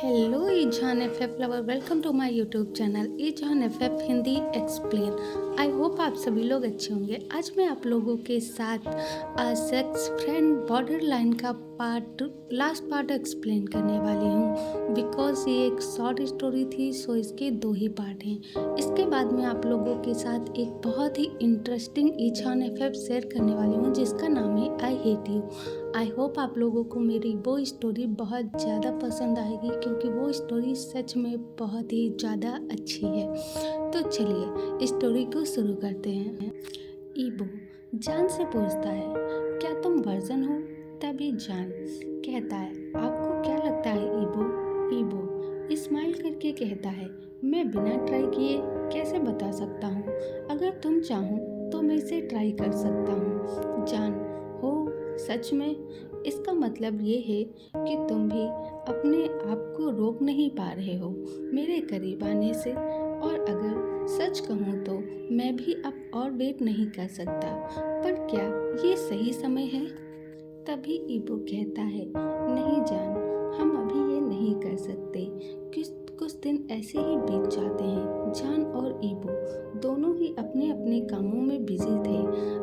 Hello Izaan F lover, welcome to my YouTube channel Izaan F Hindi explain. I hope आप सभी लोग अच्छे होंगे। आज मैं आप लोगों के साथ सेक्स फ्रेंड बॉर्डर लाइन का लास्ट पार्ट एक्सप्लेन करने वाली हूँ। बिकॉज ये एक शॉर्ट स्टोरी थी, सो इसके 2 ही पार्ट हैं। इसके बाद मैं आप लोगों के साथ एक बहुत ही इंटरेस्टिंग ईजान एफ शेयर करने वाली हूँ जिसका नाम है I hate you. I hope आप लोगों को मेरी वो स्टोरी बहुत ज़्यादा पसंद आएगी क्योंकि वो स्टोरी सच में बहुत ही ज़्यादा अच्छी है। तो चलिए स्टोरी को शुरू करते हैं। ईबो जान से पूछता है, क्या तुम वर्जन हो? तभी जान कहता है, आपको क्या लगता है ईबो? ईबो स्माइल करके कहता है, मैं बिना ट्राई किए कैसे बता सकता हूँ? अगर तुम चाहो तो मैं इसे ट्राई कर सकता हूँ। जान, हो सच में? इसका मतलब ये है कि तुम भी अपने आप को रोक नहीं पा रहे हो मेरे करीब आने से। और अगर सच कहूँ तो मैं भी अब और वेट नहीं कर सकता, पर क्या ये सही समय है? तभी ईबो कहता है, नहीं जान, हम अभी ये नहीं कर सकते। कुछ दिन ऐसे ही बीत जाते हैं। जान और ईबो दोनों ही अपने अपने कामों में बिजी थे।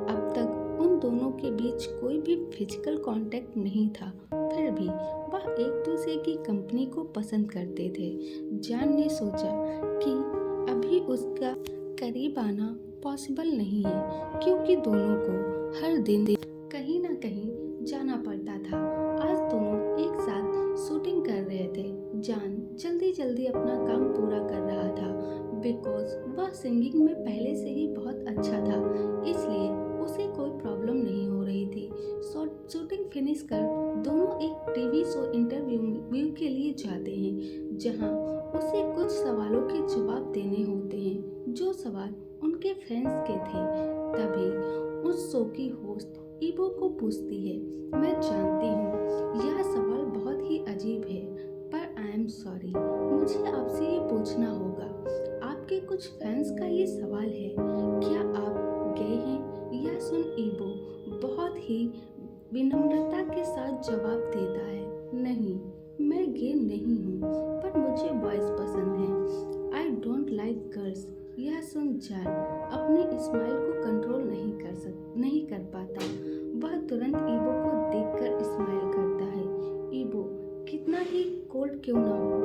अब तक उन दोनों के बीच कोई भी फिजिकल कांटेक्ट नहीं था, फिर भी वह एक दूसरे की कंपनी को पसंद करते थे। जान ने सोचा कि अभी उसका करीब आना पॉसिबल नहीं है क्योंकि दोनों को हर दिन कहीं ना कहीं जाना पड़ता था। आज दोनों एक साथ शूटिंग कर रहे थे। जान जल्दी जल्दी अपना काम पूरा कर रहा था बिकॉज वह सिंगिंग में पहले से ही बहुत अच्छा था, इसलिए उसे कोई प्रॉब्लम नहीं हो रही थी। शूटिंग फिनिश कर दोनों एक टीवी शो इंटरव्यू के लिए जाते हैं जहां उसे कुछ सवालों के जवाब देने होते हैं जो सवाल उनके फैंस के थे। तभी उस शो की होस्ट ईबो को पूछती है, मैं जानती हूँ यह सवाल बहुत ही अजीब है, पर आई एम सॉरी, मुझे आपसे ये पूछना होगा। आपके कुछ फैंस का ये सवाल है, क्या आप गे हैं? यह सुन ईबो बहुत ही विनम्रता के साथ जवाब देता है, नहीं, मैं गे नहीं हूँ, पर मुझे बॉयज पसंद हैं। I don't like girls. यह सुन जान अपने स्माइल को कंट्रोल नहीं कर पाता। वह तुरंत ईबो को देखकर स्माइल करता है। ईबो कितना ही कोल्ड क्यों ना हो,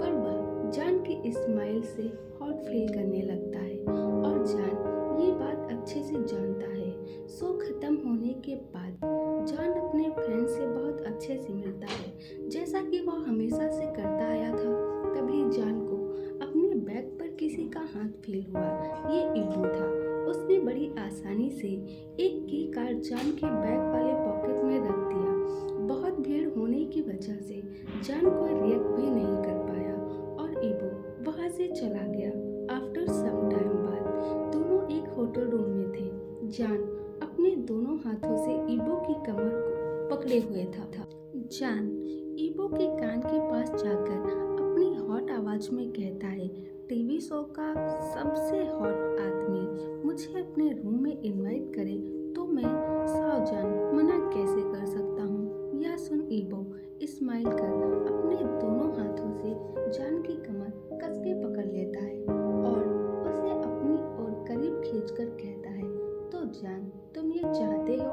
पर वह जान की स्माइल से हॉट फील करने लगता है और जान ये बात अच्छे से जानता है। शो खत्म होने के बाद जान अपने फ्रेंड से बहुत अच्छे से मिलता है जैसा कि वह हमेशा से करता आया था। तभी जान को अपने बैग पर किसी का हाथ फील हुआ। ये ईबो था। उसने बड़ी आसानी से एक की कार्ड जान के बैग वाले पॉकेट में रख दिया। बहुत भीड़ होने की वजह से जान कोई रिएक्ट भी नहीं कर पाया और ईबो वहां से चला गया। आफ्टर सम टाइम बाद दोनों एक होटल रूम में थे। जान अपने दोनों हाथों से ईबो की कमर को पकड़े हुए था। जान ईबो के कान के पास जाकर अपनी हॉट आवाज में कहता है, टीवी शो का सबसे हॉट आदमी मुझे अपने रूम में इनवाइट करे तो मैं जान मना कैसे कर सकता हूँ? यह सुन ईबो स्माइल कर अपने दोनों हाथों से जान की कमर कस के पकड़ लेता है और उसे अपनी ओर करीब खींचकर कहता है, तो जान तुम ये चाहते हो?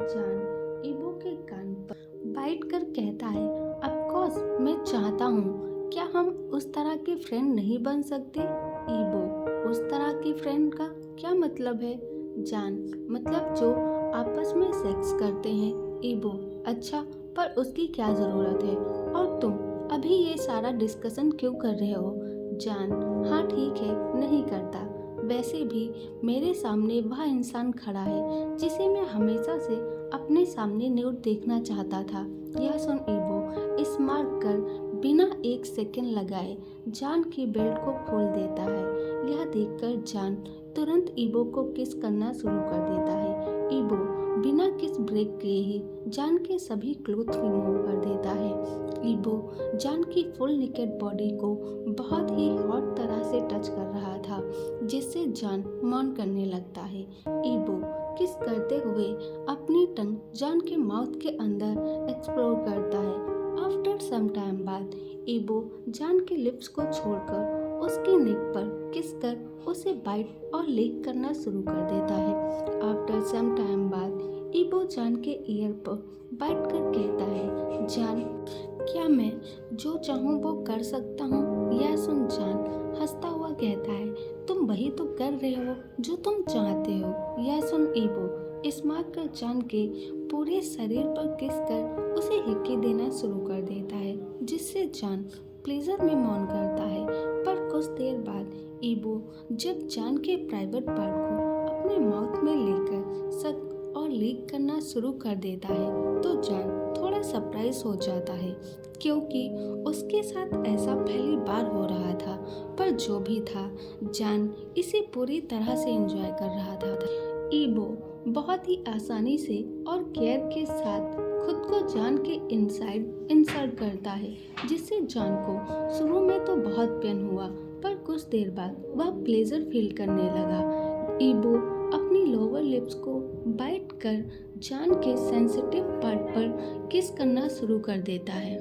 जान ईबो के कान पर बाइट कर कहता है, ऑफ कोर्स मैं चाहता हूँ। क्या हम उस तरह के फ्रेंड नहीं बन सकते? ईबो, उस तरह की फ्रेंड का क्या मतलब है? जान, मतलब जो आपस में सेक्स करते हैं। ईबो, अच्छा, पर उसकी क्या ज़रूरत है? और तुम अभी ये सारा डिस्कशन क्यों कर रहे हो? जान, हाँ ठीक है, नहीं करता। वैसे भी मेरे सामने वह इंसान खड़ा है जिसे मैं हमेशा से अपने सामने न्यूड देखना चाहता था। यह सुन ईबो स्मार्ट कर बिना एक सेकंड लगाए जान की बेल्ट को खोल देता है। यह देखकर जान तुरंत ईबो को किस करना शुरू कर देता है। ईबो बिना किस ब्रेक किए ही जान के सभी क्लोथ रिमूव कर देता है। ईबो जान की फुल निकेड बॉडी को बहुत ही हॉट तरह से टच कर रहा था जिससे जान मौन करने लगता है। ईबो किस करते हुए अपनी टंग जान के माउथ के अंदर एक्सप्लोर करता है आफ्टर सम टाइम बाद ईबो जान के लिप्स को छोड़कर उसकी नेक पर किस कर उसे बाइट और लिक करना शुरू कर देता है। आफ्टर सम टाइम बाद ईबो जान के ईयर पर बाइट कर कहता है, जान क्या मैं जो चाहूँ वो कर सकता हूँ? यह सुन जान हंसता हुआ कहता है, तुम वही तो कर रहे हो जो तुम चाहते हो। यह सुन ईबो स्मार्ट कर जान के पूरे शरीर पर किस कर उसे हिक्की देना शुरू कर देता है, जिससे जान प्लेजर में मौन करता है। पर कुछ देर बाद ईबो जब जान के प्राइवेट पार्ट को अपने माउथ में लेकर सक और लीक करना शुरू कर देता है तो जान थोड़ा सरप्राइज हो जाता है, क्योंकि उसके साथ ऐसा पहली बार हो रहा था। पर जो भी था जान इसे पूरी तरह से एंजॉय कर रहा था। ईबो बहुत ही आसानी से और केयर के साथ खुद को जान के इनसाइड इंसर्ट करता है, जिससे जान को शुरू में तो बहुत पेन हुआ, पर कुछ देर बाद वह प्लेजर फील करने लगा। ईबो अपनी लोअर लिप्स को बाइट कर जान के सेंसिटिव पार्ट पर किस करना शुरू कर देता है।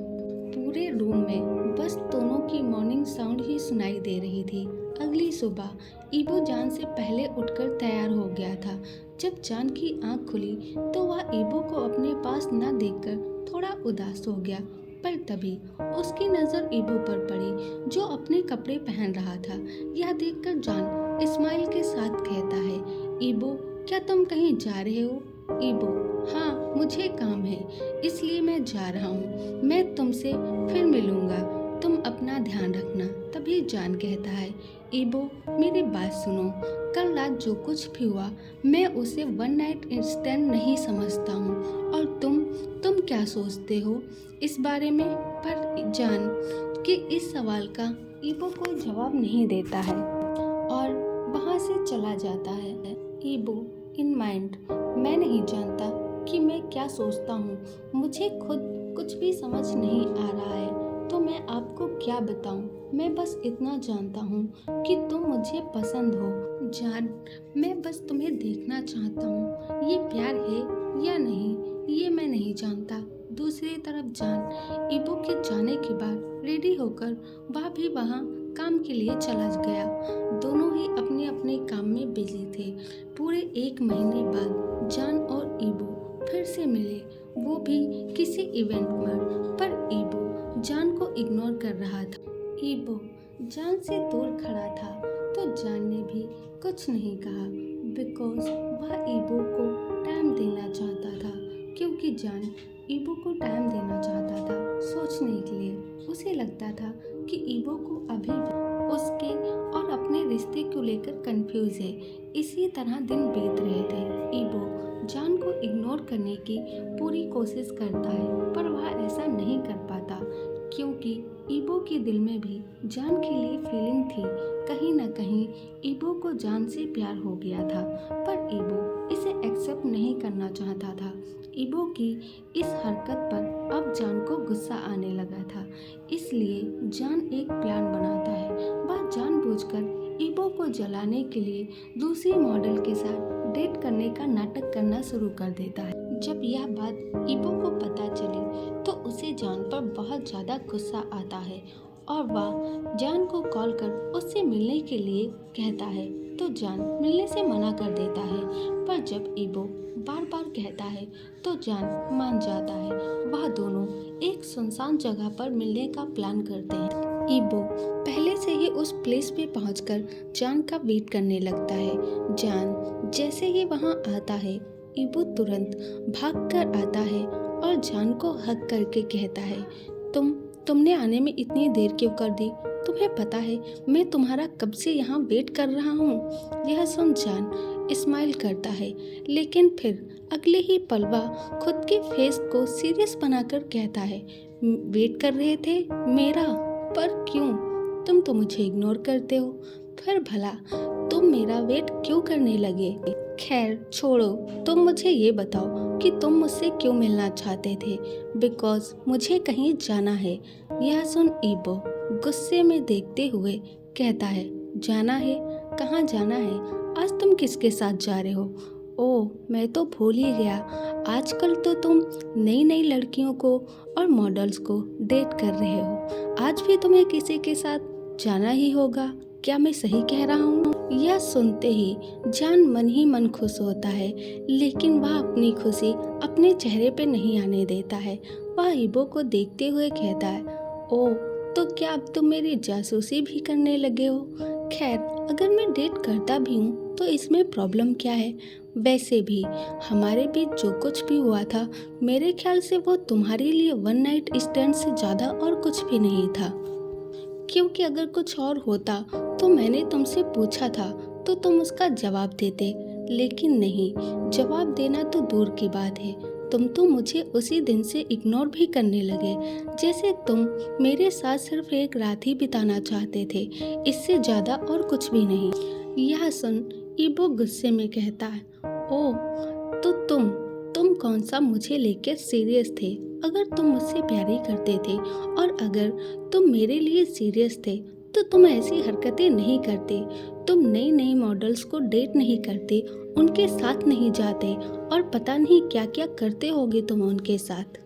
पूरे रूम में बस दोनों की मॉर्निंग साउंड ही सुनाई दे रही थी। अगली सुबह ईबो जान से पहले उठकर तैयार हो गया था। जब जान की आंख खुली तो वह ईबो को अपने पास न देखकर थोड़ा उदास हो गया, पर तभी उसकी नज़र ईबो पर पड़ी जो अपने कपड़े पहन रहा था। यह देखकर जान स्माइल के साथ कहता है, ईबो क्या तुम कहीं जा रहे हो? ईबो, हाँ मुझे काम है इसलिए मैं जा रहा हूँ, मैं तुमसे फिर मिलूँगा, तुम अपना ध्यान रखना। तभी जान कहता है, ईबो मेरी बात सुनो, कल रात जो कुछ भी हुआ मैं उसे वन नाइट स्टैंड नहीं समझता हूँ, और तुम क्या सोचते हो इस बारे में? पर जान कि इस सवाल का ईबो कोई जवाब नहीं देता है और वहाँ से चला जाता है। ईबो इन माइंड, मैं नहीं जानता कि मैं क्या सोचता हूँ, मुझे खुद कुछ भी समझ नहीं आ रहा है, तो मैं आपको क्या बताऊं? मैं बस इतना जानता हूँ कि तुम मुझे पसंद हो। जान मैं बस तुम्हें देखना चाहता हूँ, ये प्यार है या नहीं ये मैं नहीं जानता। दूसरी तरफ जान ईबो के जाने के बाद रेडी होकर वह भी वहाँ काम के लिए चला गया। दोनों ही अपने अपने काम में बिजी थे। पूरे 1 महीने बाद जान और ईबो फिर से मिले, वो भी किसी इवेंट पर ईबो जान को इग्नोर कर रहा था। ईबो जान से दूर खड़ा था तो जान ने भी कुछ नहीं कहा, बिकॉज वह ईबो को टाइम देना चाहता था, क्योंकि जान ईबो को टाइम देना चाहता था सोचने के लिए। उसे लगता था कि ईबो को अभी भी उसके और अपने रिश्ते को लेकर कंफ्यूज है। इसी तरह दिन बीत रहे थे। ईबो जान को इग्नोर करने की पूरी कोशिश करता है, पर वह ऐसा नहीं कर पाता, क्योंकि ईबो के दिल में भी जान के लिए फीलिंग थी। कहीं न कहीं ईबो को जान से प्यार हो गया था, पर ईबो इसे एक्सेप्ट नहीं करना चाहता था। ईबो की इस हरकत पर अब जान को गुस्सा आने लगा था, इसलिए जान एक प्लान बनाता है। वह जानबूझकर ईबो को जलाने के लिए दूसरी मॉडल के साथ डेट करने का नाटक करना शुरू कर देता है। जब यह बात ईबो को पता चली तो उसे जान पर बहुत ज़्यादा गुस्सा आता है और वह जान को कॉल कर उससे मिलने के लिए कहता है, तो जान मिलने से मना कर देता है। पर जब ईबो बार बार कहता है तो जान मान जाता है। वह दोनों एक सुनसान जगह पर मिलने का प्लान करते हैं। ईबो पहले से ही उस प्लेस पे पहुंचकर जान का वेट करने लगता है। जान जैसे ही वहां आता है, ईबो तुरंत भागकर आता है और जान को हग करके कहता है, तुमने आने में इतनी देर क्यों कर दी? तुम्हें पता है मैं तुम्हारा कब से यहाँ वेट कर रहा हूँ। यह सुन जान स्माइल करता है, लेकिन फिर अगले ही पल वह खुद के फेस को सीरियस बनाकर कहता है, वेट कर रहे थे मेरा? पर क्यों? तुम तो मुझे इग्नोर करते हो, फिर भला तुम मेरा वेट क्यों करने लगे? खैर छोड़ो, तुम मुझे ये बताओ कि तुम मुझसे क्यों मिलना चाहते थे? बिकॉज मुझे कहीं जाना है। यह सुन ईबो गुस्से में देखते हुए कहता है, जाना है? कहाँ जाना है? आज तुम किसके साथ जा रहे हो? ओह, मैं तो भूल ही गया। आजकल तो तुम नई नई लड़कियों को और मॉडल्स को डेट कर रहे हो। आज भी तुम्हें किसी के साथ जाना ही होगा। क्या मैं सही कह रहा हूँ? यह सुनते ही जान मन ही मन खुश होता है, लेकिन वह अपनी खुशी अपने चेहरे पे नहीं आने देता है। वह इबो को देखते हुए कहता है, ओह, तो क्या अब तुम मेरी जासूसी भी करने लगे हो? खैर, अगर मैं डेट करता भी हूँ तो इसमें प्रॉब्लम क्या है? वैसे भी हमारे बीच जो कुछ भी हुआ था, मेरे ख्याल से वो तुम्हारे लिए वन नाइट स्टैंड से ज़्यादा और कुछ भी नहीं था। क्योंकि अगर कुछ और होता तो मैंने तुमसे पूछा था तो तुम उसका जवाब देते, लेकिन नहीं, जवाब देना तो दूर की बात है। तुम तो मुझे उसी दिन से इग्नोर भी करने लगे, जैसे तुम मेरे साथ सिर्फ एक रात ही बिताना चाहते थे, इससे ज़्यादा और कुछ भी नहीं। यह सुन इबो गुस्से में कहता है, ओह, तो तुम कौन सा मुझे लेकर सीरियस थे? अगर तुम मुझसे प्यार ही करते थे और अगर तुम मेरे लिए सीरियस थे तो तुम ऐसी हरकतें नहीं करते। तुम नई नई मॉडल्स को डेट नहीं करते, उनके साथ नहीं जाते और पता नहीं क्या क्या करते होगे तुम उनके साथ।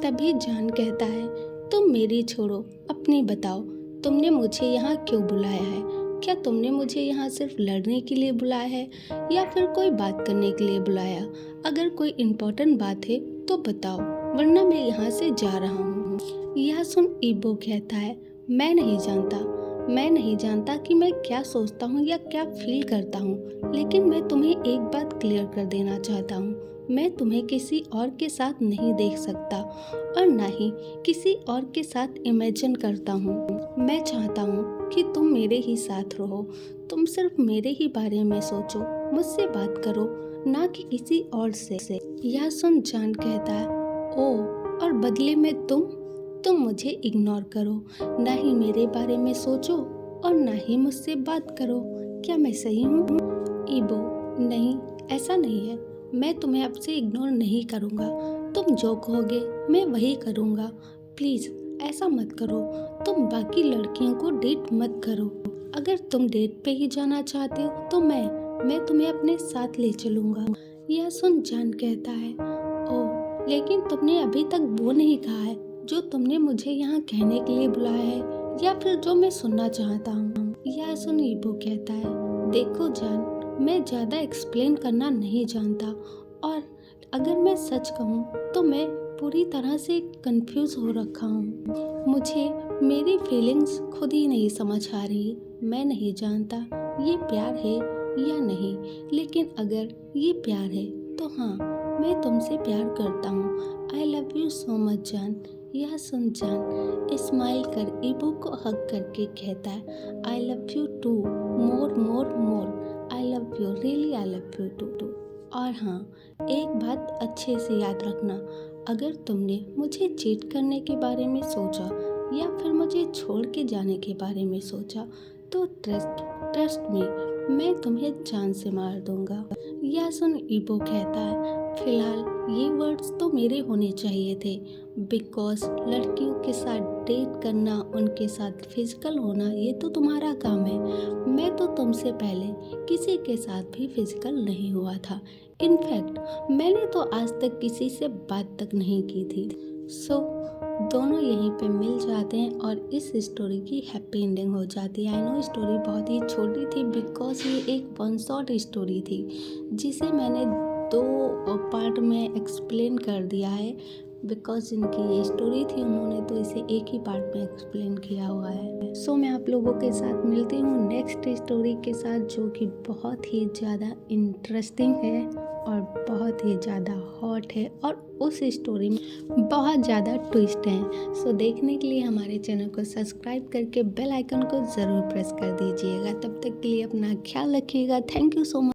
तभी जान कहता है, तुम मेरी छोड़ो, अपनी बताओ, तुमने मुझे यहाँ क्यों बुलाया है? क्या तुमने मुझे यहाँ सिर्फ लड़ने के लिए बुलाया है या फिर कोई बात करने के लिए बुलाया? अगर कोई इम्पोर्टेंट बात है तो बताओ, वरना मैं यहाँ से जा रहा हूँ। यह सुन इबो कहता है, मैं नहीं जानता कि मैं क्या सोचता हूँ या क्या फील करता हूँ, लेकिन मैं तुम्हें एक बात क्लियर कर देना चाहता हूँ। मैं तुम्हें किसी और के साथ नहीं देख सकता और ना ही किसी और के साथ इमेजिन करता हूँ। मैं चाहता हूँ कि तुम मेरे ही साथ रहो। तुम सिर्फ मेरे ही बारे में सोचो, मुझसे बात करो, ना कि किसी और से। यह सुन जान कहता है, ओह, और बदले में तुम मुझे इग्नोर करो, ना ही मेरे बारे में सोचो और ना ही मुझसे बात करो। क्या मैं सही हूँ? इबो, नहीं, ऐसा नहीं है। मैं तुम्हें अब से इग्नोर नहीं करूँगा। तुम जो कहोगे मैं वही करूँगा। प्लीज़ ऐसा मत करो। तुम बाकी लड़कियों को डेट मत करो। अगर तुम डेट पे ही जाना चाहते हो तो मैं तुम्हें अपने साथ ले चलूँगा। यह सुन जान कहता है, ओह, लेकिन तुमने अभी तक वो नहीं कहा है जो तुमने मुझे यहाँ कहने के लिए बुलाया है या फिर जो मैं सुनना चाहता हूँ। यह सुन इबो कहता है, देखो जान, मैं ज़्यादा एक्सप्लेन करना नहीं जानता और अगर मैं सच कहूँ तो मैं पूरी तरह से कंफ्यूज हो रखा हूँ। मुझे मेरी फीलिंग्स खुद ही नहीं समझ आ रही। मैं नहीं जानता ये प्यार है या नहीं, लेकिन अगर ये प्यार है तो हाँ, मैं तुमसे प्यार करता हूँ। आई लव यू सो मच जान। यह सुन जान स्माइल कर इबो को हग करके कहता है, I love you too, more more more, I love you, really I love you too. और हाँ, एक बात अच्छे से याद रखना, अगर तुमने मुझे चीट करने के बारे में सोचा या फिर मुझे छोड़ के जाने के बारे में सोचा तो ट्रस्ट मी, मैं तुम्हें जान से मार दूंगा। यह सुन इबो कहता है, फिलहाल ये वर्ड्स तो मेरे होने चाहिए थे, बिकॉज लड़कियों के साथ डेट करना, उनके साथ फिजिकल होना, ये तो तुम्हारा काम है। मैं तो तुमसे पहले किसी के साथ भी फिजिकल नहीं हुआ था। इनफैक्ट मैंने तो आज तक किसी से बात तक नहीं की थी। सो दोनों यहीं पे मिल जाते हैं और इस स्टोरी की हैप्पी एंडिंग हो जाती है। आई नो स्टोरी बहुत ही छोटी थी बिकॉज ये एक वन शॉट स्टोरी थी जिसे मैंने 2 पार्ट में एक्सप्लेन कर दिया है। बिकॉज इनकी ये स्टोरी थी, उन्होंने तो इसे एक ही पार्ट में एक्सप्लेन किया हुआ है। सो मैं आप लोगों के साथ मिलती हूँ नेक्स्ट स्टोरी के साथ, जो कि बहुत ही ज़्यादा इंटरेस्टिंग है और बहुत ही ज़्यादा हॉट है और उस स्टोरी में बहुत ज़्यादा ट्विस्ट हैं। सो देखने के लिए हमारे चैनल को सब्सक्राइब करके बेल आइकन को ज़रूर प्रेस कर दीजिएगा। तब तक के लिए अपना ख्याल रखिएगा। Thank you so much.